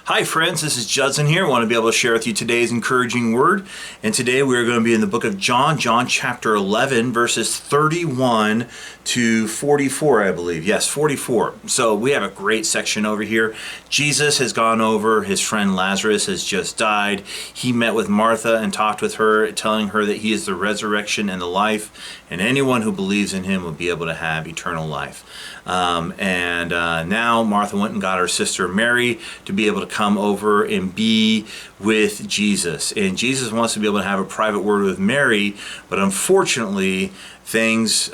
Hi friends, this is Judson here. I want to be able to share with you today's encouraging word. And today we're going to be in the book of John, John chapter 11, verses 31 to 44, I believe. Yes, 44. So we have a great section over here. Jesus has gone over. His friend Lazarus has just died. He met with Martha and talked with her, telling her that he is the resurrection and the life, and anyone who believes in him will be able to have eternal life. Now Martha went and got her sister Mary to be able to come over and be with Jesus. And Jesus wants to be able to have a private word with Mary, but unfortunately things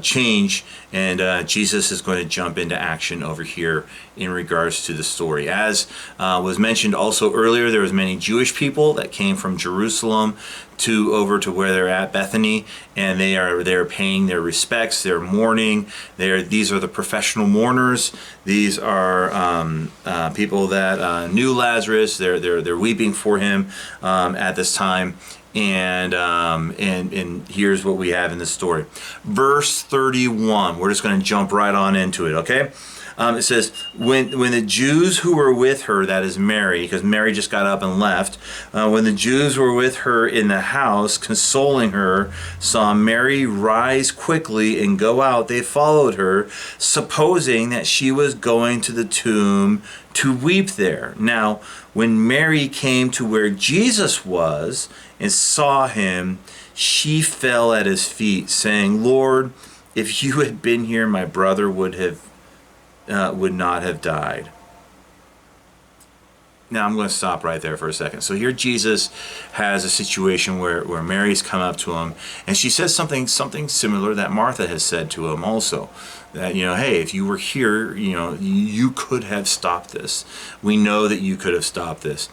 change, and Jesus is going to jump into action over here in regards to the story. As was mentioned also earlier, there was many Jewish people that came from Jerusalem over to where they're at, Bethany, and they're paying their respects, they're mourning. These are the professional mourners. These are people that knew Lazarus. They're weeping for him at this time. And here's what we have in this story. Verse 31. We're just going to jump right on into it, okay? It says, when the Jews who were with her, that is Mary, because Mary just got up and left, when the Jews were with her in the house, consoling her, saw Mary rise quickly and go out, they followed her, supposing that she was going to the tomb to weep there. Now, when Mary came to where Jesus was and saw him, she fell at his feet, saying, Lord, if you had been here, my brother would not have died. Now I'm going to stop right there for a second. So here Jesus has a situation where Mary's come up to him, and she says something similar that Martha has said to him also. That, hey, if you were here, you could have stopped this. We know that you could have stopped this.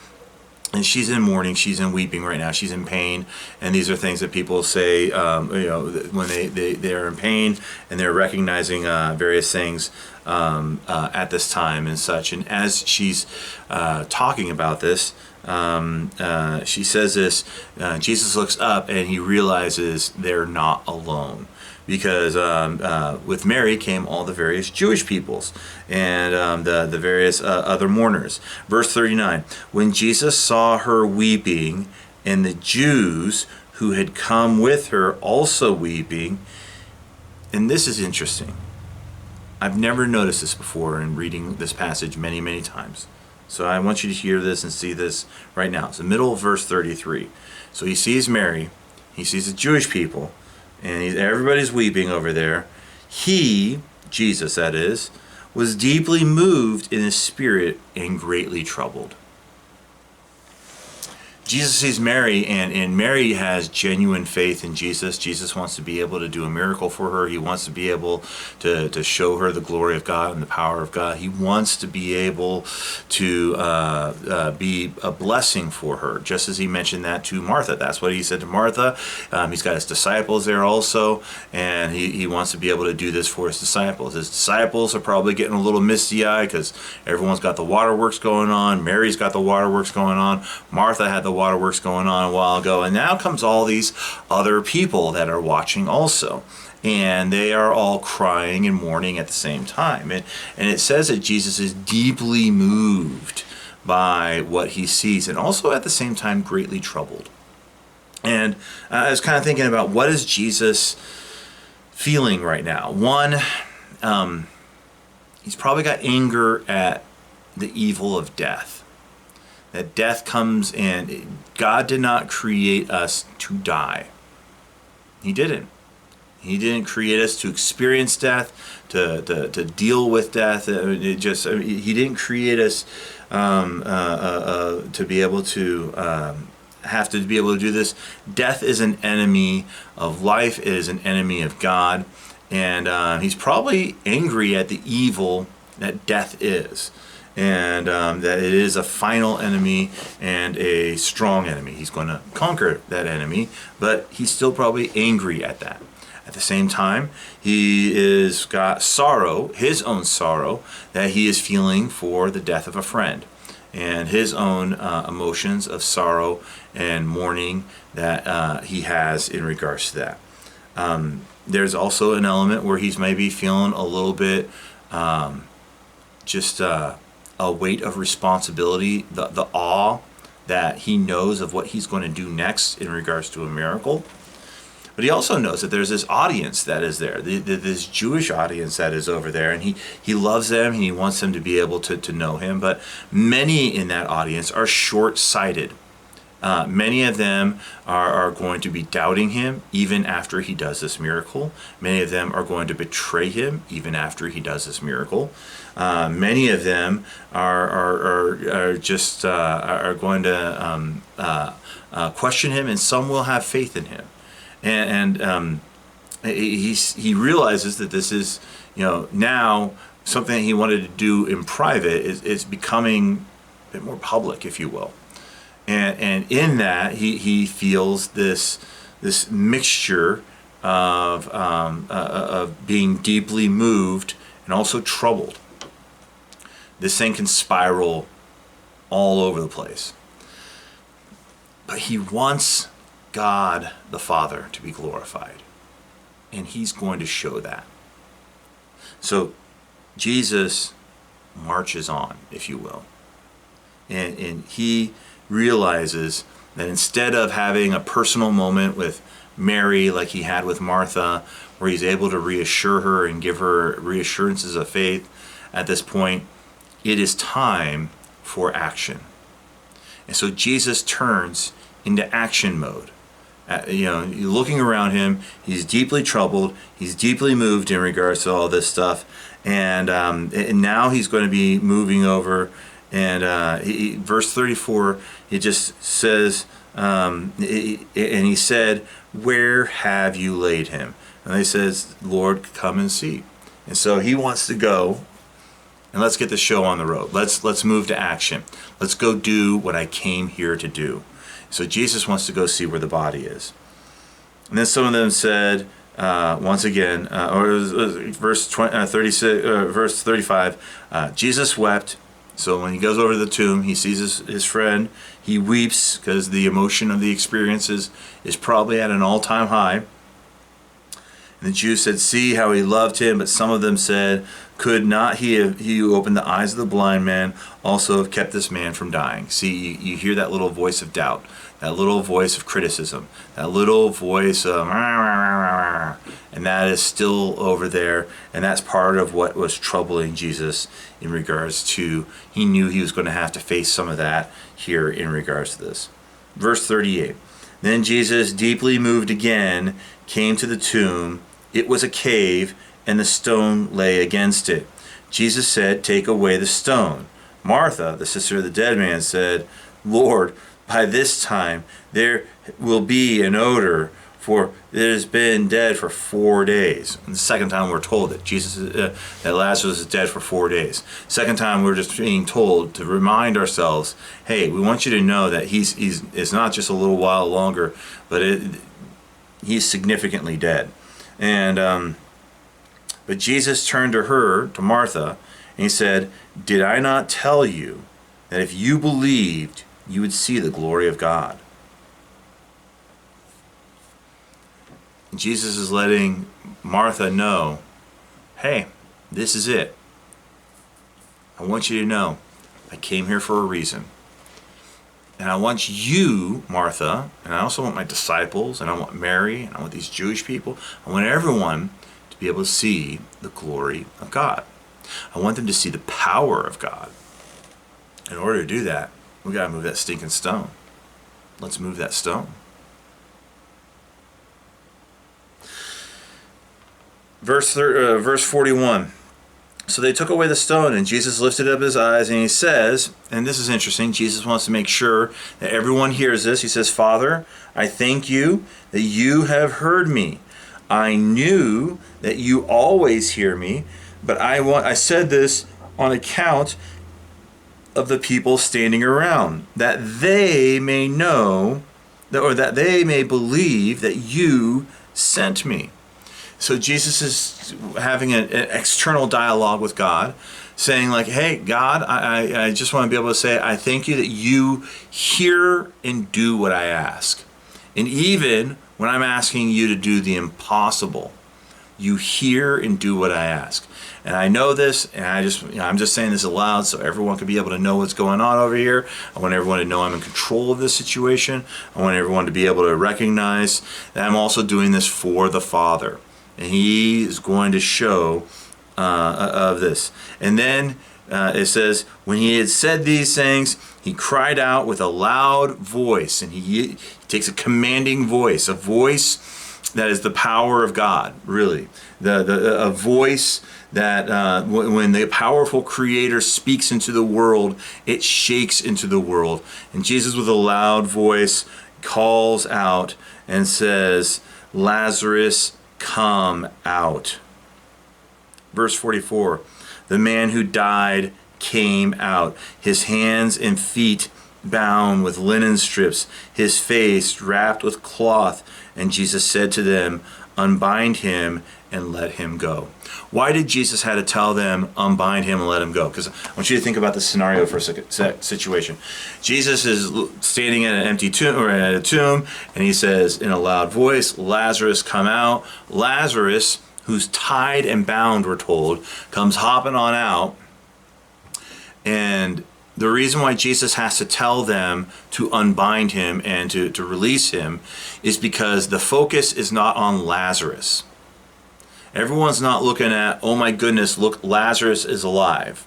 And she's in mourning, she's in weeping right now, she's in pain, and these are things that people say, when they are in pain and they're recognizing various things at this time and such. And as she's talking about this, she says this, Jesus looks up and he realizes they're not alone. Because with Mary came all the various Jewish peoples and the various other mourners. Verse 39, when Jesus saw her weeping and the Jews who had come with her also weeping, and this is interesting. I've never noticed this before in reading this passage many, many times. So I want you to hear this and see this right now. It's the middle of verse 33. So he sees Mary, he sees the Jewish people, and everybody's weeping over there. He, Jesus that is, was deeply moved in his spirit and greatly troubled. Jesus sees Mary, and Mary has genuine faith in Jesus. Jesus wants to be able to do a miracle for her. He wants to be able to show her the glory of God and the power of God. He wants to be able to be a blessing for her, just as he mentioned that to Martha. That's what he said to Martha. He's got his disciples there also, and he wants to be able to do this for his disciples. His disciples are probably getting a little misty-eyed because everyone's got the waterworks going on. Mary's got the waterworks going on. Martha had the waterworks going on a while ago, and now comes all these other people that are watching also, and they are all crying and mourning at the same time. And it says that Jesus is deeply moved by what he sees, and also at the same time greatly troubled. And I was kind of thinking about, what is Jesus feeling right now? One, he's probably got anger at the evil of death. That death comes, and God did not create us to die. He didn't. He didn't create us to experience death, to deal with death. He didn't create us to be able to have to be able to do this. Death is an enemy of life. It is an enemy of God, and he's probably angry at the evil that death is. And that it is a final enemy and a strong enemy. He's going to conquer that enemy, but he's still probably angry at that. At the same time, he is got sorrow, his own sorrow, that he is feeling for the death of a friend, and his own emotions of sorrow and mourning that he has in regards to that. There's also an element where he's maybe feeling a little bit a weight of responsibility, the awe that he knows of what he's going to do next in regards to a miracle. But he also knows that there's this audience that is there, this Jewish audience that is over there, and he loves them and he wants them to be able to know him. But many in that audience are short-sighted. Many of them are going to be doubting him even after he does this miracle. Many of them are going to betray him even after he does this miracle. Many of them are just going to question him, and some will have faith in him. And he realizes that this is, now something he wanted to do in private is becoming a bit more public, if you will. And in that, he feels this mixture of being deeply moved and also troubled. This thing can spiral all over the place. But he wants God the Father to be glorified. And he's going to show that. So Jesus marches on, if you will. And he realizes that instead of having a personal moment with Mary like he had with Martha, where he's able to reassure her and give her reassurances of faith, at this point, it is time for action. And so Jesus turns into action mode. Looking around him, he's deeply troubled, he's deeply moved in regards to all this stuff, and now he's going to be moving over. And verse 34, it just says, and he said, "Where have you laid him?" And they says, "Lord, come and see." And so he wants to go, and let's get the show on the road. Let's move to action. Let's go do what I came here to do. So Jesus wants to go see where the body is. And then some of them said, once again, verse 35, Jesus wept. So when he goes over to the tomb, he sees his friend. He weeps because the emotion of the experience is probably at an all-time high. And the Jews said, "See how he loved him." But some of them said, "Could not he who opened the eyes of the blind man also have kept this man from dying?" See, you hear that little voice of doubt, that little voice of criticism, that little voice of, and that is still over there. And that's part of what was troubling Jesus in regards to, he knew he was going to have to face some of that here in regards to this. Verse 38, "Then Jesus, deeply moved again, came to the tomb. It was a cave, and the stone lay against it. Jesus said, 'Take away the stone.' Martha, the sister of the dead man, said, 'Lord, by this time there will be an odor, for it has been dead for 4 days.'" And the second time we're told that that Lazarus is dead for 4 days. Second time we're just being told to remind ourselves, hey, we want you to know that it's not just a little while longer, but he's significantly dead. And but Jesus turned to her, to Martha, and he said, "Did I not tell you that if you believed, you would see the glory of God?" And Jesus is letting Martha know, hey, this is it. I want you to know I came here for a reason. And I want you, Martha, and I also want my disciples, and I want Mary, and I want these Jewish people, I want everyone to be able to see the glory of God. I want them to see the power of God. In order to do that, we got to move that stinking stone. Let's move that stone. Verse 41. "So they took away the stone, and Jesus lifted up his eyes, and he says," and this is interesting, Jesus wants to make sure that everyone hears this. He says, "Father, I thank you that you have heard me. I knew that you always hear me, but I said this on account of the people standing around, that they may know, or that they may believe that you sent me." So Jesus is having an external dialogue with God, saying like, hey, God, I just want to be able to say, I thank you that you hear and do what I ask. And even when I'm asking you to do the impossible, you hear and do what I ask. And I know this, and I'm just saying this aloud so everyone can be able to know what's going on over here. I want everyone to know I'm in control of this situation. I want everyone to be able to recognize that I'm also doing this for the Father. And he is going to show of this. And then it says, when he had said these things, he cried out with a loud voice. And he takes a commanding voice, a voice that is the power of God, really. A voice that when the powerful Creator speaks into the world, it shakes into the world. And Jesus, with a loud voice, calls out and says, Lazarus, come out. Verse 44, the man who died came out, his hands and feet bound with linen strips, his face wrapped with cloth. And Jesus said to them, unbind him and let him go. Why did Jesus have to tell them, unbind him and let him go? Because I want you to think about this scenario for a situation. Jesus is standing in an empty tomb, or at a tomb, and he says in a loud voice, Lazarus, come out. Lazarus, who's tied and bound, we're told, comes hopping on out. And the reason why Jesus has to tell them to unbind him and to release him is because the focus is not on Lazarus. Everyone's not looking at, oh my goodness, look, Lazarus is alive.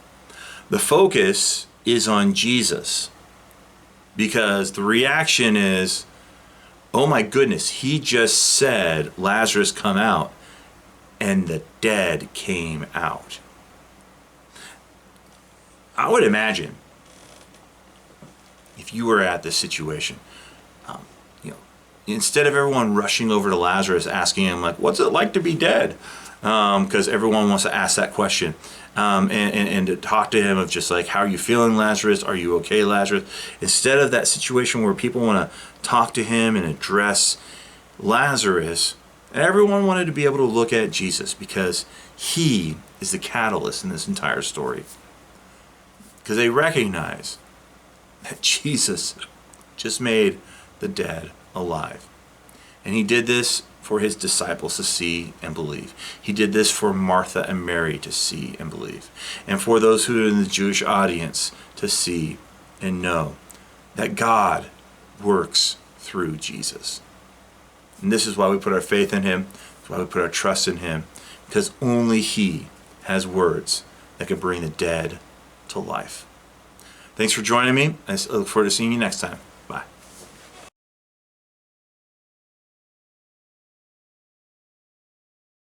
The focus is on Jesus, because the reaction is, oh my goodness, he just said, Lazarus, come out, and the dead came out. I would imagine if you were at this situation, instead of everyone rushing over to Lazarus asking him, like, what's it like to be dead? Because everyone wants to ask that question. And to talk to him of just like, how are you feeling, Lazarus? Are you okay, Lazarus? Instead of that situation where people want to talk to him and address Lazarus, everyone wanted to be able to look at Jesus, because he is the catalyst in this entire story. Because they recognize that Jesus just made the dead alive. And he did this for his disciples to see and believe. He did this for Martha and Mary to see and believe. And for those who are in the Jewish audience to see and know that God works through Jesus. And this is why we put our faith in him. That's why we put our trust in him. Because only he has words that can bring the dead to life. Thanks for joining me. I look forward to seeing you next time.